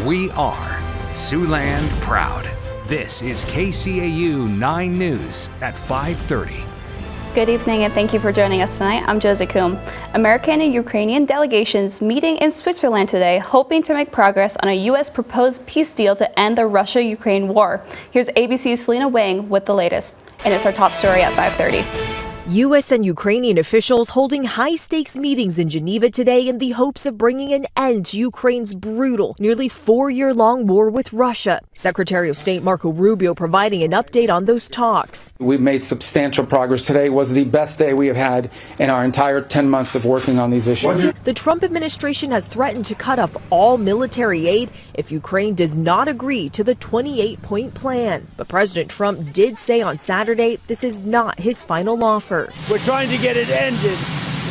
We are Siouxland proud. This is KCAU 9 News at 5:30. Good evening and thank you for joining us tonight. I'm Jozie Kumm. American and Ukrainian delegations meeting in Switzerland today, hoping to make progress on a U.S. proposed peace deal to end the Russia-Ukraine war. Here's ABC's Selena Wang with the latest, and it's our top story at 5:30. U.S. and Ukrainian officials holding high-stakes meetings in Geneva today in the hopes of bringing an end to Ukraine's brutal, nearly 4-year-long war with Russia. Secretary of State Marco Rubio providing an update on those talks. We've made substantial progress. Today was the best day we have had in our entire 10 months of working on these issues. The Trump administration has threatened to cut off all military aid if Ukraine does not agree to the 28-point plan. But President Trump did say on Saturday this is not his final offer. We're trying to get it ended.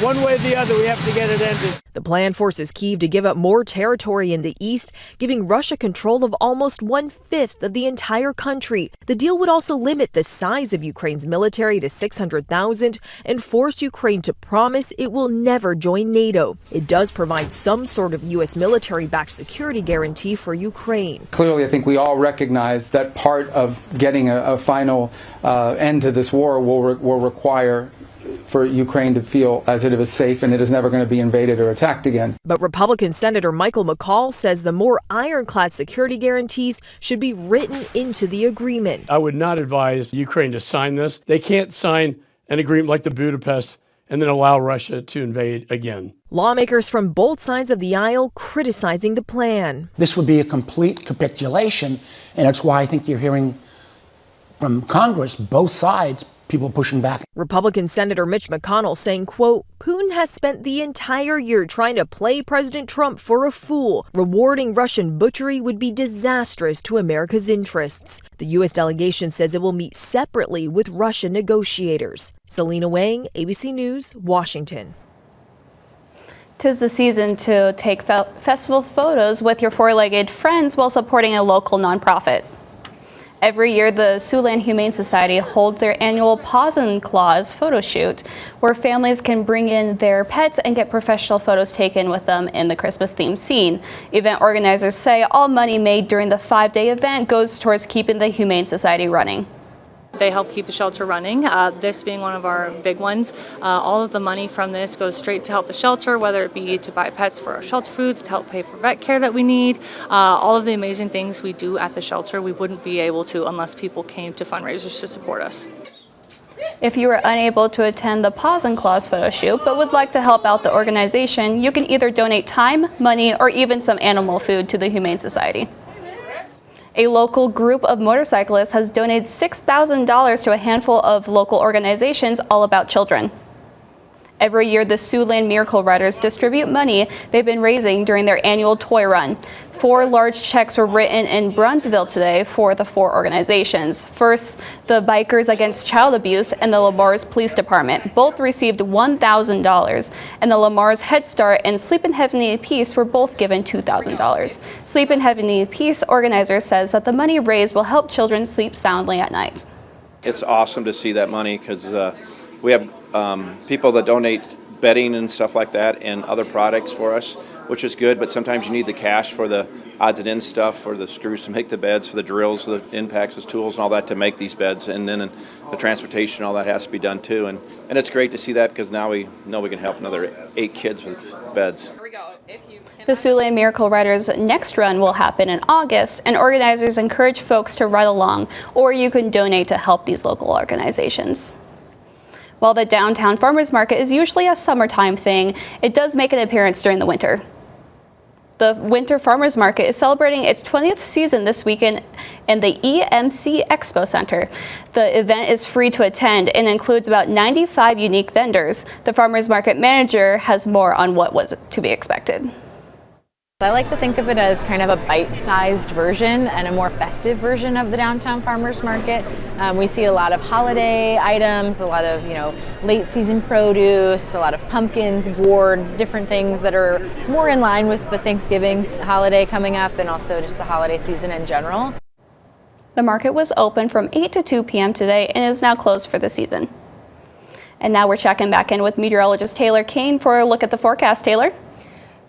One way or the other, we have to get it ended. The plan forces Kyiv to give up more territory in the east, giving Russia control of almost 1/5 of the entire country. The deal would also limit the size of Ukraine's military to 600,000 and force Ukraine to promise it will never join NATO. It does provide some sort of U.S. military-backed security guarantee for Ukraine. Clearly, I think we all recognize that part of getting a final end to this war will require for Ukraine to feel as it is safe and it is never going to be invaded or attacked again. But Republican Senator Michael McCall says the more ironclad security guarantees should be written into the agreement. I would not advise Ukraine to sign this. They can't sign an agreement like the Budapest and then allow Russia to invade again. Lawmakers from both sides of the aisle criticizing the plan. This would be a complete capitulation, and that's why I think you're hearing from Congress, both sides, people pushing back. Republican Senator Mitch McConnell saying, quote, Putin has spent the entire year trying to play President Trump for a fool. Rewarding Russian butchery would be disastrous to America's interests. The U.S. delegation says it will meet separately with Russian negotiators. Selena Wang, ABC News, Washington. 'Tis the season to take festival photos with your four-legged friends while supporting a local nonprofit. Every year, the Siouxland Humane Society holds their annual Paws and Claws photo shoot, where families can bring in their pets and get professional photos taken with them in the Christmas-themed scene. Event organizers say all money made during the 5-day event goes towards keeping the Humane Society running. They help keep the shelter running, this being one of our big ones. All of the money from this goes straight to help the shelter, whether it be to buy pets for our shelter foods, to help pay for vet care that we need. All of the amazing things we do at the shelter, we wouldn't be able to unless people came to fundraisers to support us. If you were unable to attend the Paws and Claws photo shoot but would like to help out the organization, you can either donate time, money, or even some animal food to the Humane Society. A local group of motorcyclists has donated $6,000 to a handful of local organizations all about children. Every year, the Siouxland Miracle Riders distribute money they've been raising during their annual toy run. 4 large checks were written in Brunsville today for the 4 organizations. First, the Bikers Against Child Abuse and the Lamar's Police Department. Both received $1,000, and the Lamar's Head Start and Sleep in Heavenly Peace were both given $2,000. Sleep in Heavenly Peace organizer says that the money raised will help children sleep soundly at night. It's awesome to see that money because we have people that donate bedding and stuff like that and other products for us, which is good, but sometimes you need the cash for the odds and ends stuff, for the screws to make the beds, for the drills, the impacts, the tools and all that to make these beds, and then the transportation, all that has to be done too. And it's great to see that because now we know we can help another 8 kids with beds. The Siouxland Miracle Riders' next run will happen in August, and organizers encourage folks to ride along, or you can donate to help these local organizations. While the downtown farmers market is usually a summertime thing, it does make an appearance during the winter. The Winter Farmers Market is celebrating its 20th season this weekend in the EMC Expo Center. The event is free to attend and includes about 95 unique vendors. The farmers market manager has more on what was to be expected. I like to think of it as kind of a bite-sized version and a more festive version of the downtown farmers market. We see a lot of holiday items, a lot of late season produce, a lot of pumpkins, gourds, different things that are more in line with the Thanksgiving holiday coming up and also just the holiday season in general. The market was open from 8 to 2 p.m. today and is now closed for the season. And now we're checking back in with meteorologist Taylor Kane for a look at the forecast. Taylor?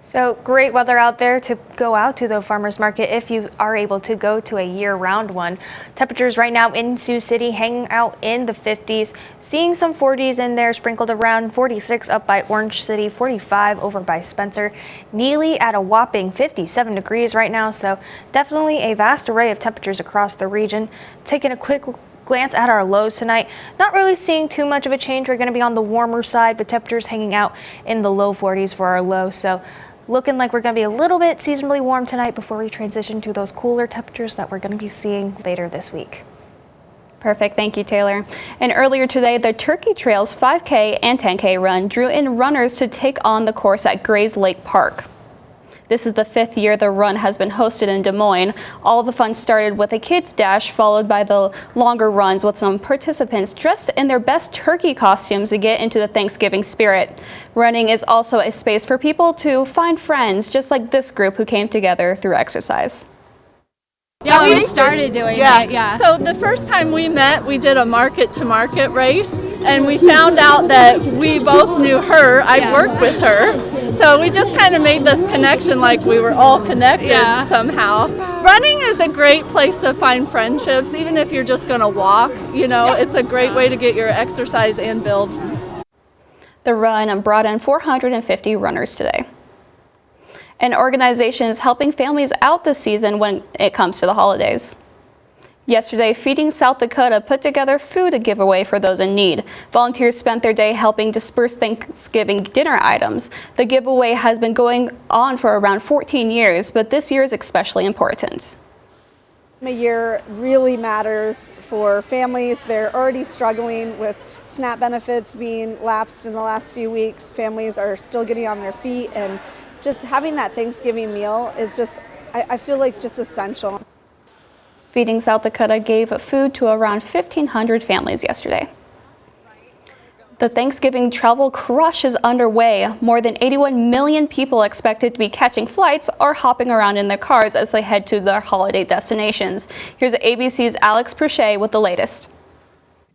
So great weather out there to go out to the farmers market if you are able to go to a year-round one. Temperatures right now in Sioux City hanging out in the 50s, seeing some 40s in there sprinkled around. 46 up by Orange City, 45 over by Spencer. Neely at a whopping 57 degrees right now, so definitely a vast array of temperatures across the region. Taking a quick glance at our lows tonight, not really seeing too much of a change. We're going to be on the warmer side, but temperatures hanging out in the low 40s for our low. So looking like we're going to be a little bit seasonably warm tonight before we transition to those cooler temperatures that we're going to be seeing later this week. Perfect. Thank you, Taylor. And earlier today, the Turkey Trails 5K and 10K run drew in runners to take on the course at Grays Lake Park. This is the 5th year the run has been hosted in Des Moines. All the fun started with a kids' dash, followed by the longer runs with some participants dressed in their best turkey costumes to get into the Thanksgiving spirit. Running is also a space for people to find friends, just like this group who came together through exercise. Yeah, we started doing it, yeah. So the first time we met, we did a market-to-market race, and we found out that we both knew her. I worked with her. So we just kind of made this connection like we were all connected somehow. Running is a great place to find friendships, even if you're just going to walk. You know, it's a great way to get your exercise and build. The run brought in 450 runners today. An organization is helping families out this season when it comes to the holidays. Yesterday, Feeding South Dakota put together food giveaway for those in need. Volunteers spent their day helping disperse Thanksgiving dinner items. The giveaway has been going on for around 14 years, but this year is especially important. A year really matters for families. They're already struggling with SNAP benefits being lapsed in the last few weeks. Families are still getting on their feet, and just having that Thanksgiving meal is just, I feel like, just essential. Feeding South Dakota gave food to around 1,500 families yesterday. The Thanksgiving travel crush is underway. More than 81 million people expected to be catching flights or hopping around in their cars as they head to their holiday destinations. Here's ABC's Alex Pruchet with the latest.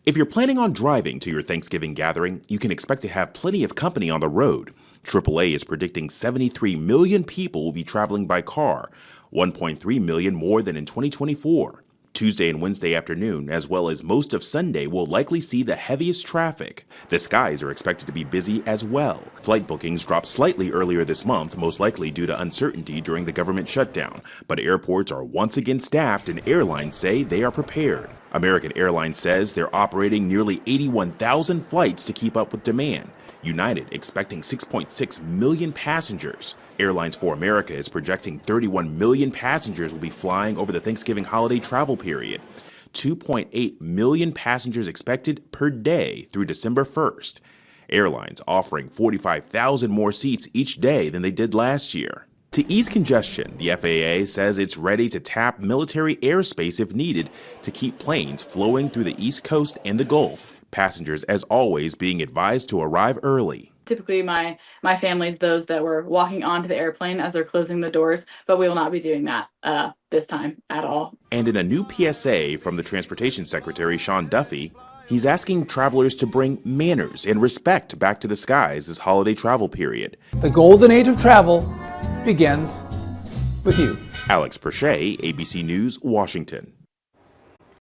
If you're planning on driving to your Thanksgiving gathering, you can expect to have plenty of company on the road. AAA is predicting 73 million people will be traveling by car, 1.3 million more than in 2024. Tuesday and Wednesday afternoon, as well as most of Sunday, will likely see the heaviest traffic. The skies are expected to be busy as well. Flight bookings dropped slightly earlier this month, most likely due to uncertainty during the government shutdown. But airports are once again staffed, and airlines say they are prepared. American Airlines says they're operating nearly 81,000 flights to keep up with demand. United expecting 6.6 million passengers. Airlines for America is projecting 31 million passengers will be flying over the Thanksgiving holiday travel period. 2.8 million passengers expected per day through December 1st. Airlines offering 45,000 more seats each day than they did last year. To ease congestion, the FAA says it's ready to tap military airspace if needed to keep planes flowing through the East Coast and the Gulf. Passengers, as always, being advised to arrive early. Typically, my family's those that were walking onto the airplane as they're closing the doors, but we will not be doing that this time at all. And in a new PSA from the Transportation Secretary, Sean Duffy, he's asking travelers to bring manners and respect back to the skies this holiday travel period. The golden age of travel begins with you. Alex Pruchet, ABC News, Washington.